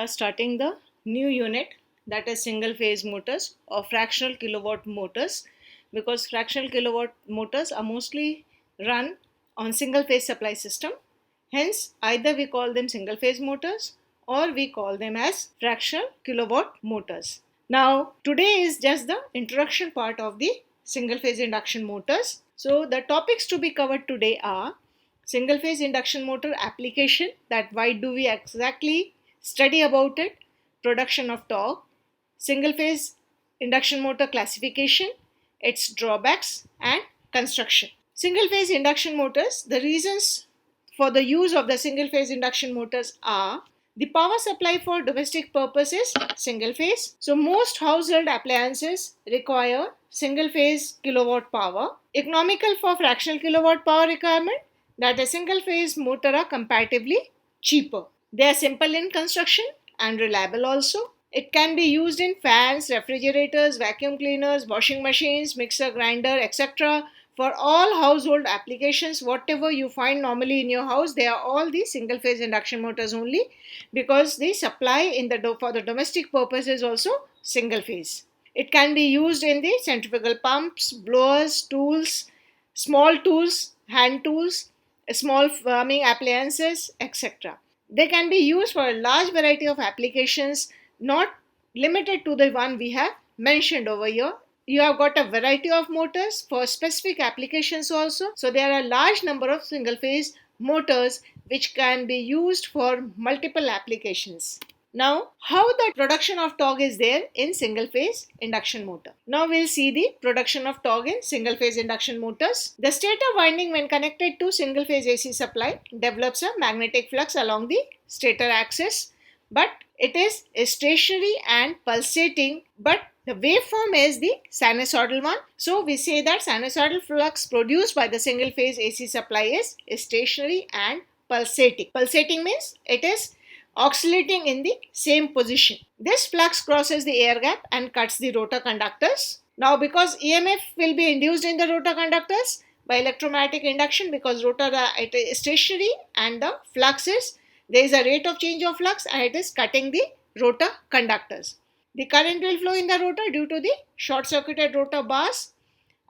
starting the new unit, that is single phase motors or fractional kilowatt motors, because fractional kilowatt motors are mostly run on single phase supply system. Hence, either we call them single phase motors or we call them as fractional kilowatt motors. Now, today is just the introduction part of the single phase induction motors. So, the topics to be covered today are single phase induction motor application, that why do we exactly study about it, production of torque, single phase induction motor classification, its drawbacks and construction. Single phase induction motors, the reasons for the use of the single phase induction motors are: the power supply for domestic purposes, single phase. So most household appliances require single phase kilowatt power. Economical for fractional kilowatt power requirement, that a single phase motor are comparatively cheaper. They are simple in construction and reliable also. It can be used in fans, refrigerators, vacuum cleaners, washing machines, mixer, grinder, etc. For all household applications, whatever you find normally in your house, they are all the single phase induction motors only, because the supply in the for the domestic purpose is also single phase. It can be used in the centrifugal pumps, blowers, tools, small tools, hand tools, small farming appliances, etc. They can be used for a large variety of applications, not limited to the one we have mentioned over here. You have got a variety of motors for specific applications also. So there are a large number of single phase motors which can be used for multiple applications. Now, how the production of torque is there in single phase induction motor. Now we'll see the production of torque in single phase induction motors. The stator winding, when connected to single phase AC supply, develops a magnetic flux along the stator axis, but it is stationary and pulsating, but the waveform is the sinusoidal one. So we say that sinusoidal flux produced by the single phase AC supply is stationary and pulsating. Pulsating means it is oscillating in the same position. This flux crosses the air gap and cuts the rotor conductors. Now, because EMF will be induced in the rotor conductors by electromagnetic induction, because rotor it is stationary and the flux is, there is a rate of change of flux and it is cutting the rotor conductors. The current will flow in the rotor due to the short circuited rotor bars,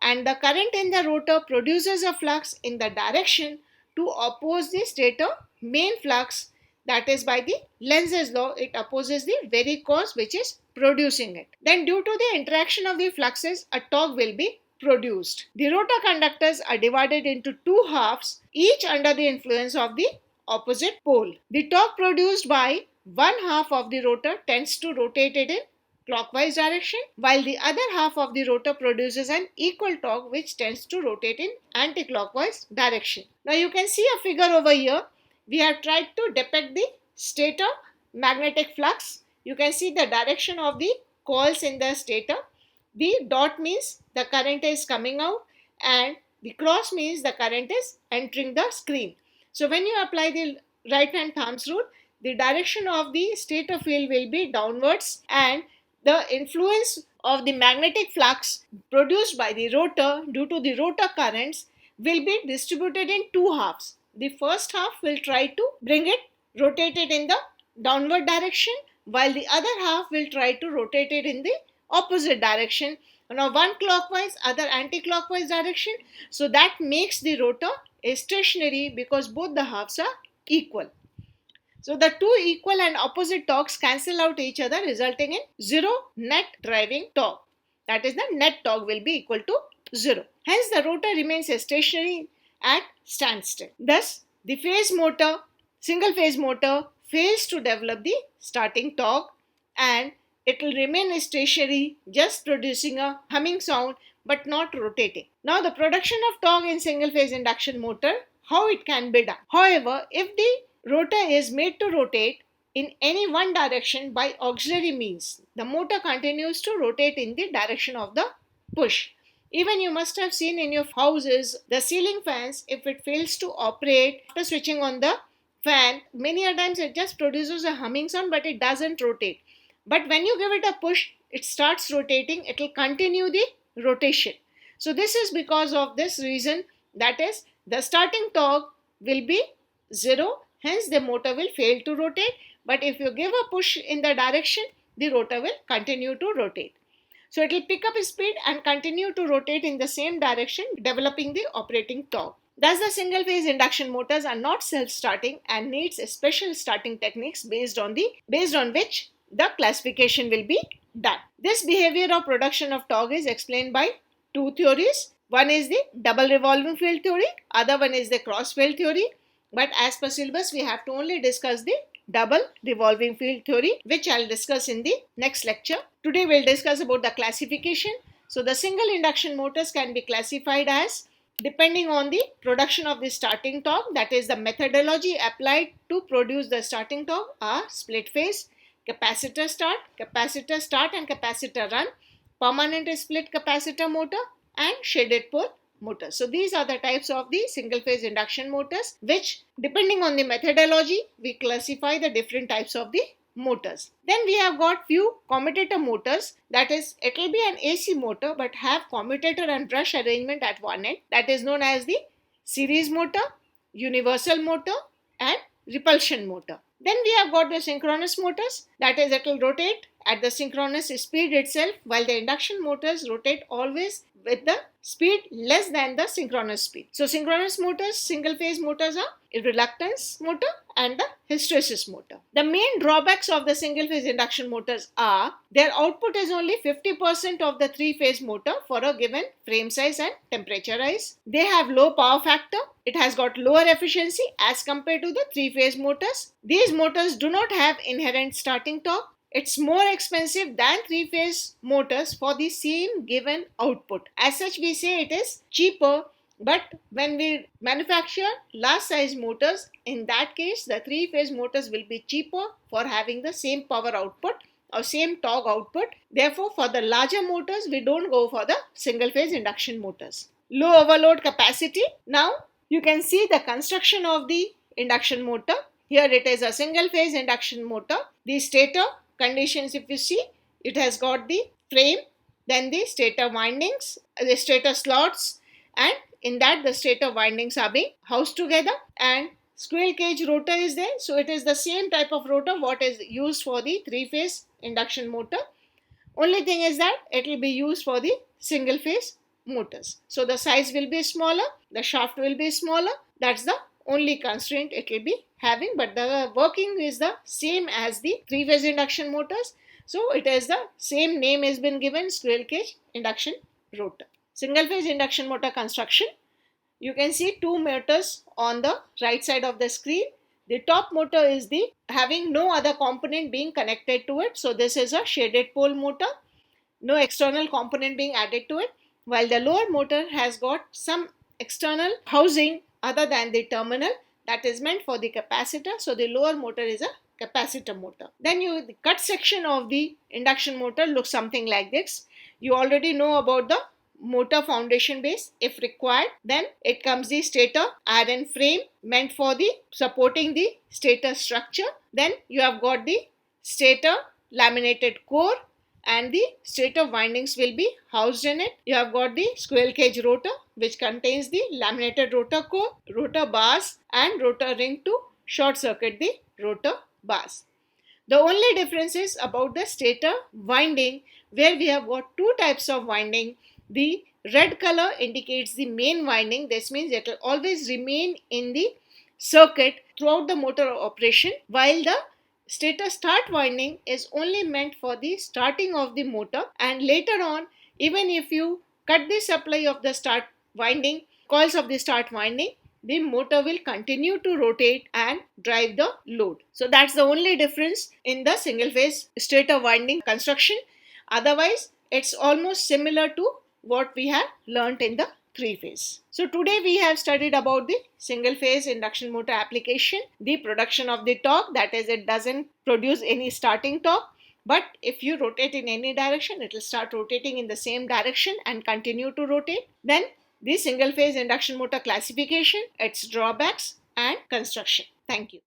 and the current in the rotor produces a flux in the direction to oppose the stator main flux. That is, by the Lenz's law, it opposes the very cause which is producing it. Then due to the interaction of the fluxes, a torque will be produced. The rotor conductors are divided into two halves, each under the influence of the opposite pole. The torque produced by one half of the rotor tends to rotate it in clockwise direction, while the other half of the rotor produces an equal torque which tends to rotate in anti-clockwise direction. Now you can see a figure over here. We have tried to depict the stator magnetic flux. You can see the direction of the coils in the stator. The dot means the current is coming out and the cross means the current is entering the screen. So when you apply the right hand thumb's rule, the direction of the stator field will be downwards, and the influence of the magnetic flux produced by the rotor due to the rotor currents will be distributed in two halves. The first half will try to bring it rotated in the downward direction, while the other half will try to rotate it in the opposite direction. Now one clockwise, other anti-clockwise direction. So that makes the rotor stationary because both the halves are equal. So the two equal and opposite torques cancel out each other, resulting in zero net driving torque. That is, the net torque will be equal to zero. Hence the rotor remains stationary at standstill. Thus, the phase motor, single phase motor, fails to develop the starting torque and it will remain stationary, just producing a humming sound but not rotating. Now, the production of torque in single phase induction motor, how it can be done. However, if the rotor is made to rotate in any one direction by auxiliary means, the motor continues to rotate in the direction of the push. Even you must have seen in your houses the ceiling fans, if it fails to operate after switching on the fan, many a times it just produces a humming sound but it doesn't rotate. But when you give it a push, it starts rotating, it will continue the rotation. So this is because of this reason, that is, the starting torque will be zero, hence the motor will fail to rotate. but if you give a push in the direction, the rotor will continue to rotate. So it will pick up speed and continue to rotate in the same direction, developing the operating torque. Thus, the single phase induction motors are not self-starting and needs special starting techniques based on which the classification will be done. This behavior of production of torque is explained by two theories. One is the double revolving field theory, other one is the cross field theory. But as per syllabus, we have to only discuss the double revolving field theory, which I'll discuss in the next lecture. Today we'll discuss about the classification. So the single induction motors can be classified as, depending on the production of the starting torque, that is the methodology applied to produce the starting torque, are split phase, capacitor start and capacitor run, permanent split capacitor motor, and shaded pole motor. So these are the types of the single phase induction motors, which depending on the methodology we classify the different types of the motors. Then we have got few commutator motors, that is it will be an AC motor but have commutator and brush arrangement at one end, that is known as the series motor, universal motor and repulsion motor. Then we have got the synchronous motors, that is it will rotate at the synchronous speed itself, while the induction motors rotate always with the speed less than the synchronous speed. So synchronous motors, single phase motors are a reluctance motor and the hysteresis motor. The main drawbacks of the single phase induction motors are their output is only 50% of the three phase motor for a given frame size and temperature rise. They have low power factor. It has got lower efficiency as compared to the three phase motors. These motors do not have inherent starting torque. It's more expensive than three-phase motors for the same given output. As such, we say it is cheaper, but when we manufacture large size motors, in that case, the three-phase motors will be cheaper for having the same power output or same torque output. Therefore, for the larger motors, we don't go for the single-phase induction motors. Low overload capacity. Now, you can see the construction of the induction motor. Here it is a single-phase induction motor. The stator conditions, if you see, it has got the frame, then the stator windings, the stator slots, and in that the stator windings are being housed together, and squirrel cage rotor is there. So it is the same type of rotor what is used for the three-phase induction motor. Only thing is that it will be used for the single phase motors. So the size will be smaller, the shaft will be smaller. That's the only constraint it will be having, but the working is the same as the three-phase induction motors. So it is the same name has been given, squirrel cage induction rotor. Single-phase induction motor construction. You can see two motors on the right side of the screen. The top motor is the having no other component being connected to it. So this is a shaded pole motor, no external component being added to it, while the lower motor has got some external housing other than the terminal that is meant for the capacitor. So the lower motor is a capacitor motor. Then the cut section of the induction motor looks something like this. You already know about the motor foundation base. If required, then it comes the stator iron frame meant for the supporting the stator structure. Then you have got the stator laminated core and the stator windings will be housed in it. You have got the squirrel cage rotor, which contains the laminated rotor core, rotor bars and rotor ring to short circuit the rotor bars. The only difference is about the stator winding, where we have got two types of winding. The red color indicates the main winding. This means it will always remain in the circuit throughout the motor operation, while the stator start winding is only meant for the starting of the motor, and later on, even if you cut the supply of the start winding, coils of the start winding, the motor will continue to rotate and drive the load. So that's the only difference in the single phase stator winding construction. Otherwise, it's almost similar to what we have learnt in the three phase. So today we have studied about the single phase induction motor application, the production of the torque, that is it doesn't produce any starting torque, but if you rotate in any direction, it will start rotating in the same direction and continue to rotate. Then the single phase induction motor classification, its drawbacks and construction. Thank you.